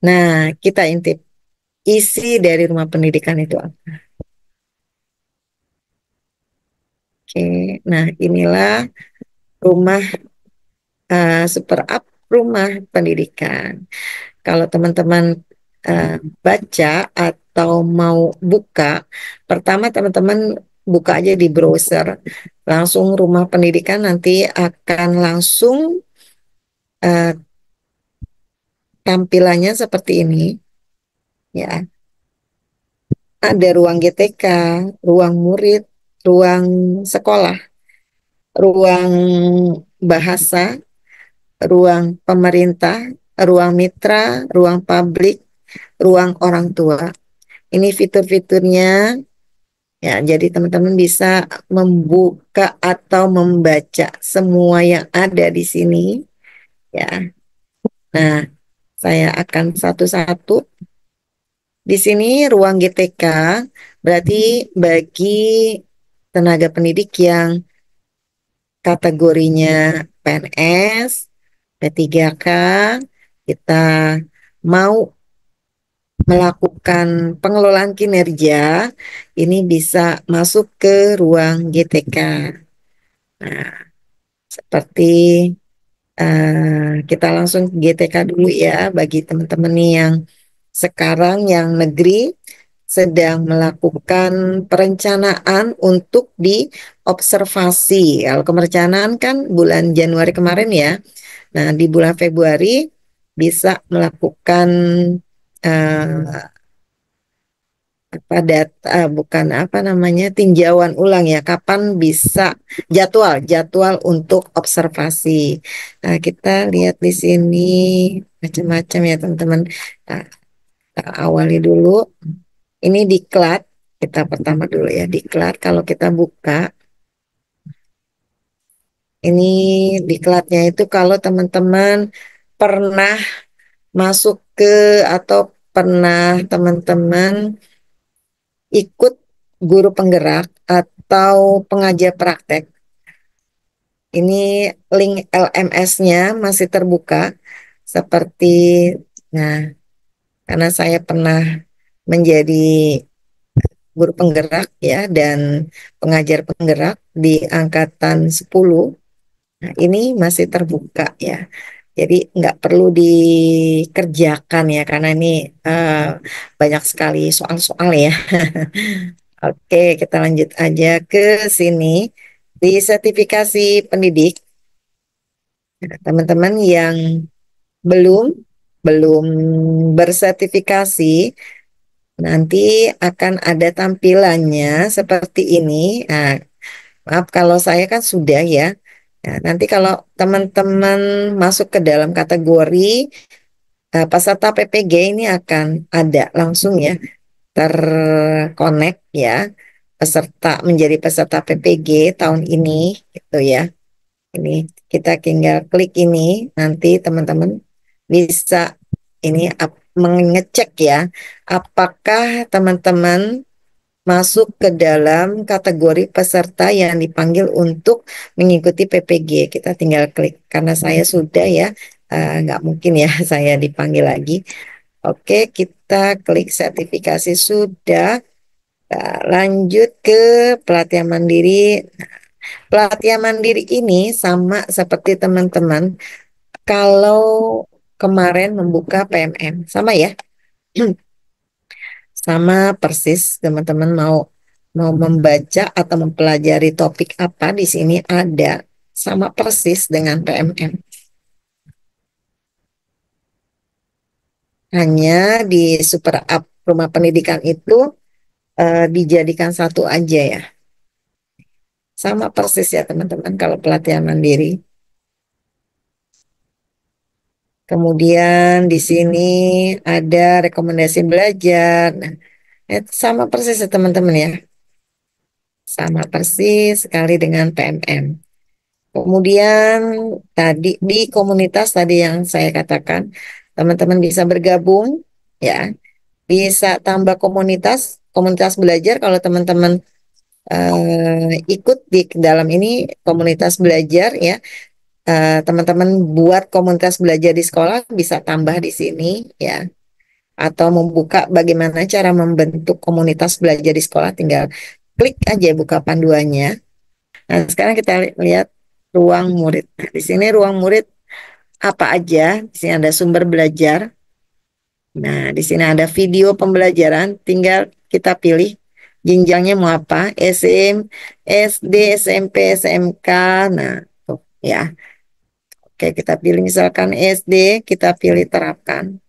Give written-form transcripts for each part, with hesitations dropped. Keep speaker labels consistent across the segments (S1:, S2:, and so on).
S1: Nah, kita intip isi dari rumah pendidikan itu apa. Oke, nah inilah rumah super up rumah pendidikan. Kalau teman-teman eh, baca atau mau buka, pertama teman-teman buka aja di browser, langsung rumah pendidikan nanti akan langsung eh, tampilannya seperti ini, ya. Ada ruang GTK, ruang murid, ruang sekolah, ruang bahasa, ruang pemerintah, ruang mitra, ruang publik, ruang orang tua. Ini fitur-fiturnya. Ya, jadi teman-teman bisa membuka atau membaca semua yang ada di sini, ya. Nah, saya akan satu-satu. Di sini ruang GTK berarti bagi tenaga pendidik yang kategorinya PNS, P3K, kita mau melakukan pengelolaan kinerja, ini bisa masuk ke ruang GTK. Nah, seperti kita langsung ke GTK dulu ya, bagi teman-teman nih yang sekarang yang negeri sedang melakukan perencanaan untuk diobservasi. Kalau perencanaan kan bulan Januari kemarin ya. Nah, di bulan Februari bisa melakukan eh, apa data, bukan apa namanya, tinjauan ulang ya, kapan bisa jadwal jadwal untuk observasi. Nah, kita lihat di sini macam-macam ya teman-teman. Nah, kita awali dulu ini diklat. Kita pertama dulu ya diklat. Kalau kita buka ini diklatnya itu, kalau teman-teman pernah masuk ke atau pernah teman-teman ikut guru penggerak atau pengajar praktek. Ini link LMS-nya masih terbuka seperti, nah, karena saya pernah menjadi guru penggerak ya dan pengajar penggerak di angkatan 10. Nah, ini masih terbuka ya. Jadi nggak perlu dikerjakan ya karena ini eh, banyak sekali soal-soal ya. Oke, kita lanjut aja ke sini. Di sertifikasi pendidik, nah, teman-teman yang belum belum bersertifikasi, nanti akan ada tampilannya seperti ini. Nah, maaf kalau saya kan sudah ya. Nah, nanti kalau teman-teman masuk ke dalam kategori peserta PPG, ini akan ada langsung ya, terkonek ya, peserta menjadi peserta PPG tahun ini gitu ya. Ini kita tinggal klik ini, nanti teman-teman bisa ini mengecek ya, apakah teman-teman masuk ke dalam kategori peserta yang dipanggil untuk mengikuti PPG. Kita tinggal klik. Karena saya sudah ya, nggak mungkin ya saya dipanggil lagi. Oke, kita klik sertifikasi sudah. Lanjut ke pelatihan mandiri. Pelatihan mandiri ini sama seperti teman-teman kalau kemarin membuka PMM. Sama ya? Sama persis teman-teman mau mau membaca atau mempelajari topik apa, di sini ada sama persis dengan PMM. Hanya di super app rumah pendidikan itu dijadikan satu aja ya. Sama persis ya teman-teman kalau pelatihan mandiri. Kemudian di sini ada rekomendasi belajar. Nah, sama persis ya teman-teman ya. Sama persis sekali dengan PMM. Kemudian tadi di komunitas tadi yang saya katakan, teman-teman bisa bergabung ya, bisa tambah komunitas, komunitas belajar kalau teman-teman ikut di dalam ini komunitas belajar ya. Teman-teman buat komunitas belajar di sekolah bisa tambah di sini ya. atau membuka bagaimana cara membentuk komunitas belajar di sekolah, tinggal klik aja buka panduannya. Nah, sekarang kita lihat ruang murid. Nah, di sini ruang murid apa aja? Di sini ada sumber belajar. Nah, di sini ada video pembelajaran, tinggal kita pilih jenjangnya mau apa, SD, SMP, SMK. Nah, tuh ya. Oke, kita pilih misalkan SD, kita pilih terapkan.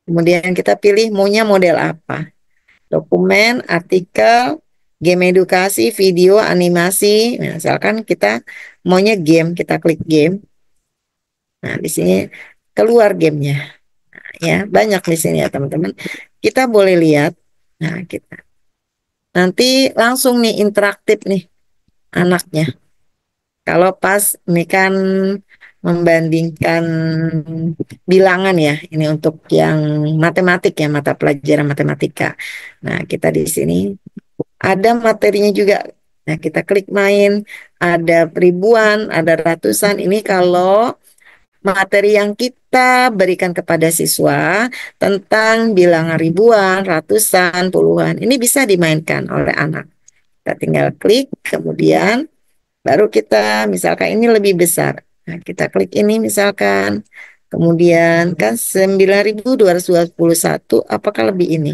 S1: Kemudian kita pilih maunya model apa. Dokumen, artikel, game edukasi, video, animasi. Nah, misalkan kita maunya game, kita klik game. Nah, di sini keluar gamenya. Ya, banyak di sini ya teman-teman. Kita boleh lihat. Nah, kita nanti langsung nih interaktif nih anaknya. Kalau pas ini kan membandingkan bilangan ya, ini untuk yang matematik ya, mata pelajaran matematika. Nah, kita di sini ada materinya juga. Nah, kita klik main, ada ribuan, ada ratusan. Ini kalau materi yang kita berikan kepada siswa tentang bilangan ribuan, ratusan, puluhan, ini bisa dimainkan oleh anak. Kita tinggal klik, kemudian baru kita misalkan ini lebih besar. Nah, kita klik ini misalkan, kemudian kan 9.221, apakah lebih ini?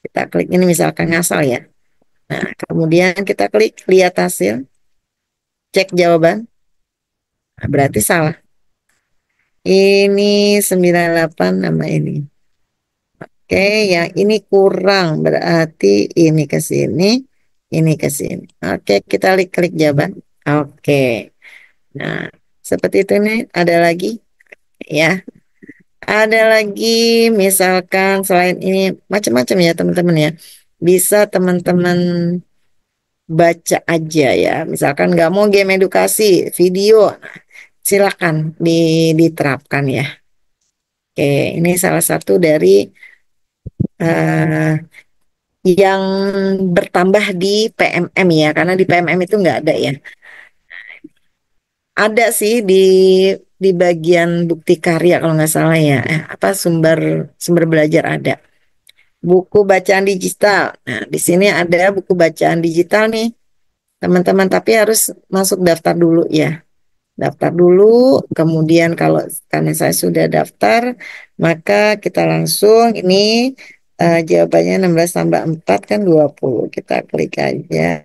S1: Kita klik ini misalkan ngasal ya. Nah, kemudian kita klik lihat hasil, cek jawaban. Nah, berarti salah. Ini 98 nama ini. Oke, yang ini kurang, berarti ini ke sini, ini ke sini. Oke, kita klik jawaban. Oke. Nah, seperti itu nih, ada lagi ya. Ada lagi misalkan selain ini macam-macam ya teman-teman ya. Bisa teman-teman baca aja ya. Misalkan nggak mau game edukasi, video, silakan diterapkan ya. Oke, ini salah satu dari eh, yang bertambah di PMM ya, karena di PMM itu nggak ada ya. Ada sih di bagian bukti karya kalau nggak salah ya. Apa sumber sumber belajar ada. Buku bacaan digital. Nah, di sini ada buku bacaan digital nih, teman-teman. Tapi harus masuk daftar dulu ya. Daftar dulu. Kemudian kalau karena saya sudah daftar, maka kita langsung ini jawabannya 16 tambah 4 kan 20. Kita klik aja.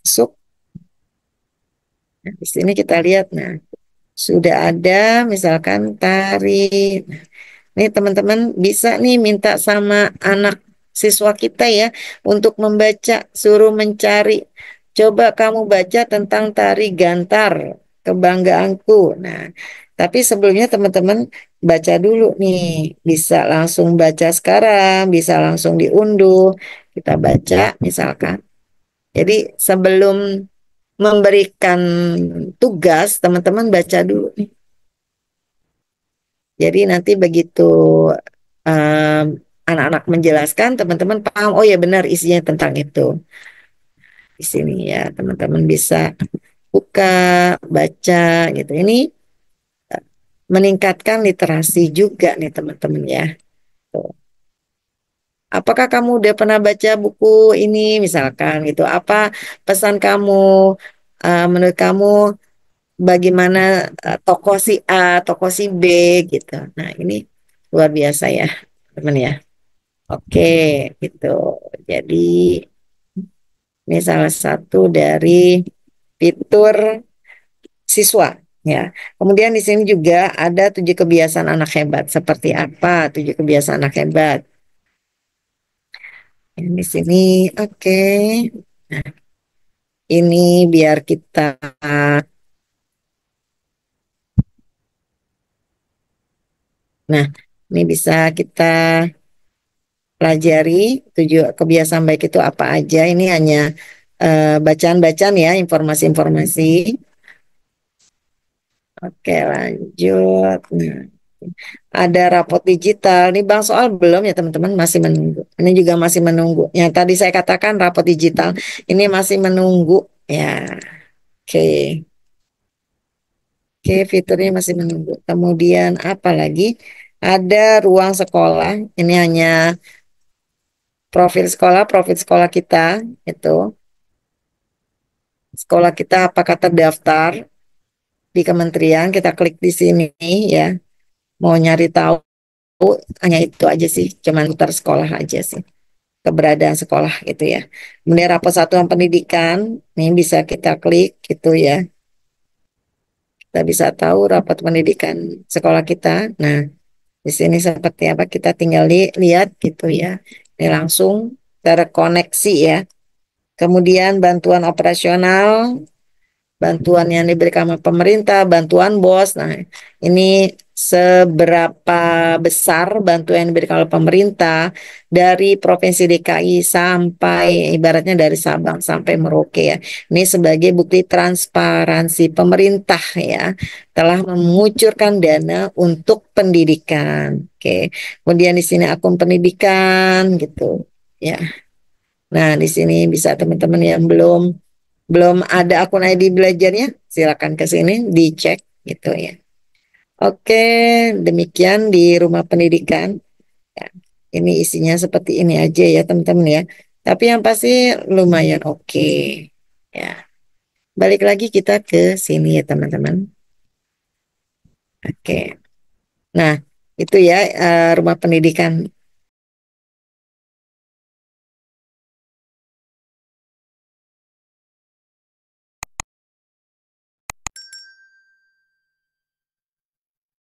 S1: Masuk. Nah, di sini kita lihat. Nah, sudah ada misalkan tari. Nih teman-teman bisa nih minta sama anak siswa kita ya untuk membaca, suruh mencari. Coba kamu baca tentang tari gantar, kebanggaanku. Nah, tapi sebelumnya teman-teman baca dulu nih, bisa langsung baca sekarang, bisa langsung diunduh. Kita baca misalkan. Jadi sebelum memberikan tugas, teman-teman baca dulu nih. Jadi nanti begitu em, anak-anak menjelaskan, teman-teman paham, oh ya benar isinya tentang itu. Di sini ya, teman-teman bisa buka, baca gitu. Ini meningkatkan literasi juga nih teman-teman ya. Tuh. Apakah kamu udah pernah baca buku ini misalkan gitu? Apa pesan kamu menurut kamu bagaimana tokoh si A, tokoh si B gitu. Nah, ini luar biasa ya, teman ya. Oke, gitu. Jadi ini salah satu dari fitur siswa ya. Kemudian di sini juga ada 7 kebiasaan anak hebat. Seperti apa 7 kebiasaan anak hebat? Yang di sini, oke. Nah, ini biar kita, nah, ini bisa kita pelajari 7 kebiasaan baik itu apa aja. Ini hanya bacaan-bacaan ya, informasi-informasi. Oke, lanjut. Nah, ada rapot digital. Ini bang soal belum ya teman-teman, masih menunggu. Ini juga masih menunggu. Yang tadi saya katakan rapot digital, ini masih menunggu. Ya, oke. Oke, fiturnya masih menunggu. Kemudian apa lagi? Ada ruang sekolah. Ini hanya profil sekolah kita itu. Sekolah kita apakah terdaftar di kementerian? Kita klik di sini ya. Mau nyari tahu hanya itu aja sih, cuman putar sekolah aja sih. Keberadaan sekolah gitu ya. Kemudian rapor satuan pendidikan, ini bisa kita klik gitu ya. Kita bisa tahu rapat pendidikan sekolah kita. Nah, di sini seperti apa kita tinggal lihat gitu ya. Ini langsung terkoneksi ya. Kemudian bantuan operasional, bantuan yang diberikan sama pemerintah, bantuan BOS. Nah, ini seberapa besar bantuan yang diberikan oleh pemerintah dari Provinsi DKI sampai ibaratnya dari Sabang sampai Merauke ya. Ini sebagai bukti transparansi pemerintah ya telah mengucurkan dana untuk pendidikan. Oke. Kemudian di sini akun pendidikan gitu ya. Nah, di sini bisa teman-teman yang belum belum ada akun ID belajarnya, silakan ke sini dicek gitu ya. Oke, demikian di rumah pendidikan. Ya, ini isinya seperti ini aja ya teman-teman ya. Tapi yang pasti lumayan oke. Ya, balik lagi kita ke sini ya teman-teman. Oke. Nah, itu ya rumah pendidikan.